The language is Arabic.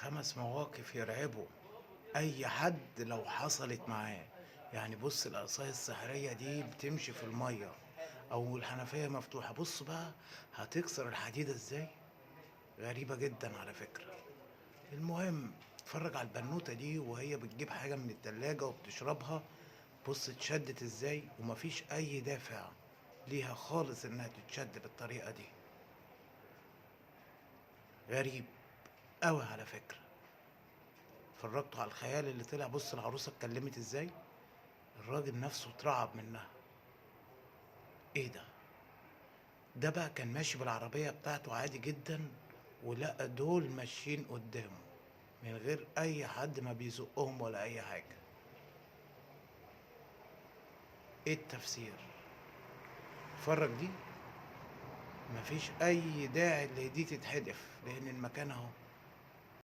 5 مواقف يرعبوا أي حد لو حصلت معاه. يعني بُص العصاية السحرية دي بتمشي في المَيّة أو الحنفية مفتوحة، بُص بقى هتكسر الحديدة إزاي، غريبة جدًا على فكرة. المهم اتفرّج على البنوتة دي وهي بتجيب حاجة من التلاجة وبتشربها، بُص اتشدِّت إزاي وما فيش أي دافع ليها خالص إنها تتشد بالطريقة دي، غريب أوي على فكرة. اتفرّجتوا على الخيال اللي طلع، بُص العروسة اتكلمت إزاي، الراجل نفسه اترعب منها. إيه ده! ده بقى كان ماشي بالعربية بتاعته عادي جدًا ولقى دول ماشيين قدّامه، من غير أي حد ما بيزقّهم ولا أي حاجة. إيه التفسير؟ اتفرّج دي، ما فيش أي داعي دي تتحدف، لإن المكان أهو